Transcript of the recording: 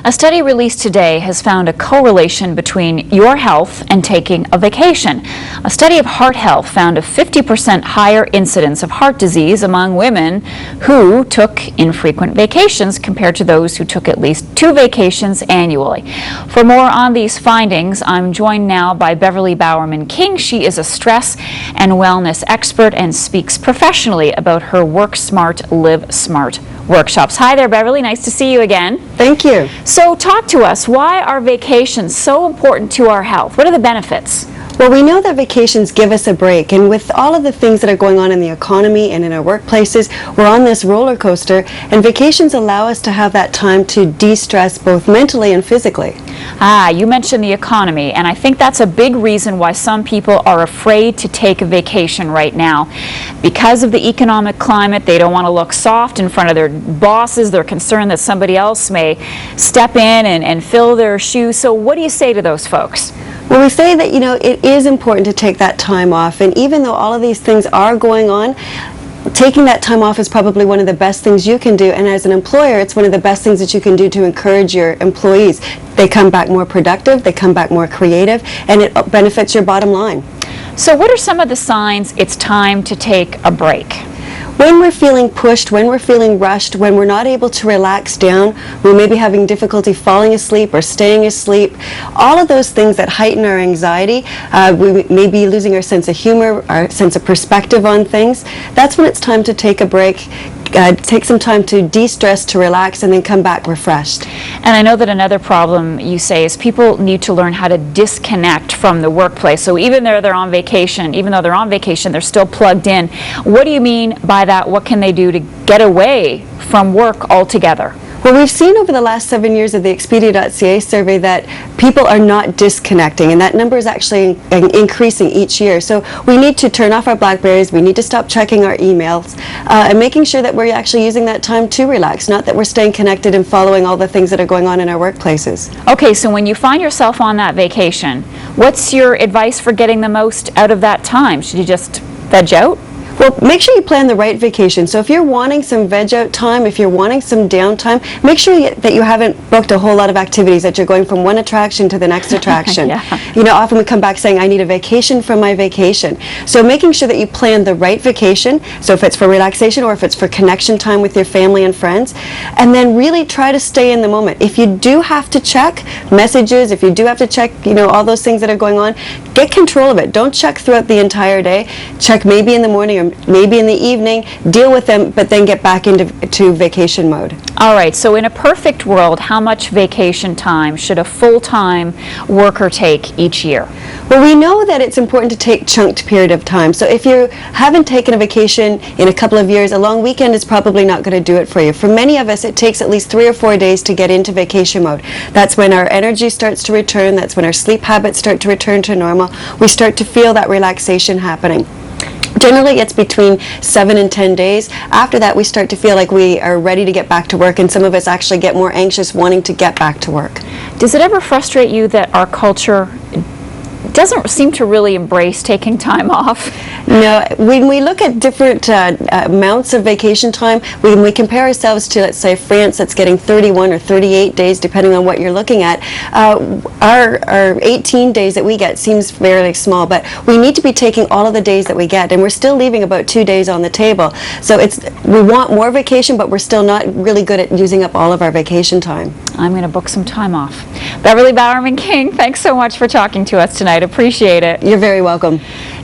A study released today has found a correlation between your health and taking a vacation. A study of heart health found a 50% higher incidence of heart disease among women who took infrequent vacations compared to those who took at least 2 vacations annually. For more on these findings, I'm joined now by Beverly Beuermann-King. She is a stress and wellness expert and speaks professionally about her Work Smart, Live Smart workshops. Hi there, Beverly. Nice to see you again. Thank you. So talk to us. Why are vacations so important to our health? What are the benefits? Well, we know that vacations give us a break, and with all of the things that are going on in the economy and in our workplaces, we're on this roller coaster, and vacations allow us to have that time to de-stress both mentally and physically. You mentioned the economy, and I think that's a big reason why some people are afraid to take a vacation right now. Because of the economic climate, they don't want to look soft in front of their bosses. They're concerned that somebody else may step in and fill their shoes. So what do you say to those folks? Well, we say that, it is important to take that time off, and even though all of these things are going on, taking that time off is probably one of the best things you can do, and as an employer, it's one of the best things that you can do to encourage your employees. They come back more productive, they come back more creative, and it benefits your bottom line. So what are some of the signs it's time to take a break? When we're feeling pushed, when we're feeling rushed, when we're not able to relax down, we may be having difficulty falling asleep or staying asleep, all of those things that heighten our anxiety, we may be losing our sense of humor, our sense of perspective on things. That's when it's time to take a break, take some time to de-stress, to relax, and then come back refreshed. And I know that another problem you say is people need to learn how to disconnect from the workplace. So even though they're on vacation, they're still plugged in. What do you mean by that? What can they do to get away from work altogether? Well, we've seen over the last 7 years of the Expedia.ca survey that people are not disconnecting, and that number is actually increasing each year. So we need to turn off our Blackberries, we need to stop checking our emails, and making sure that we're actually using that time to relax, not that we're staying connected and following all the things that are going on in our workplaces. Okay, so when you find yourself on that vacation, what's your advice for getting the most out of that time? Should you just veg out? Well, make sure you plan the right vacation. So if you're wanting some veg out time, if you're wanting some downtime, make sure that you haven't booked a whole lot of activities, that you're going from one attraction to the next attraction. Yeah. Often we come back saying, I need a vacation from my vacation. So making sure that you plan the right vacation, so if it's for relaxation or if it's for connection time with your family and friends, and then really try to stay in the moment. If you do have to check messages, if you do have to check, all those things that are going on, get control of it. Don't check throughout the entire day. Check maybe in the morning or maybe in the evening, deal with them, but then get back into vacation mode. All right, so in a perfect world, how much vacation time should a full-time worker take each year? Well, we know that it's important to take chunked period of time. So if you haven't taken a vacation in a couple of years, a long weekend is probably not going to do it for you. For many of us, it takes at least 3 or 4 days to get into vacation mode. That's when our energy starts to return. That's when our sleep habits start to return to normal. We start to feel that relaxation happening. Generally, it's between 7 and 10 days. After that, we start to feel like we are ready to get back to work, and some of us actually get more anxious wanting to get back to work. Does it ever frustrate you that our culture doesn't seem to really embrace taking time off? No, when we look at different amounts of vacation time, when we compare ourselves to, let's say, France, that's getting 31 or 38 days, depending on what you're looking at, our 18 days that we get seems fairly small, but we need to be taking all of the days that we get, and we're still leaving about 2 days on the table. So we want more vacation, but we're still not really good at using up all of our vacation time. I'm going to book some time off. Beverly Beuermann-King, thanks so much for talking to us tonight. Appreciate it. You're very welcome.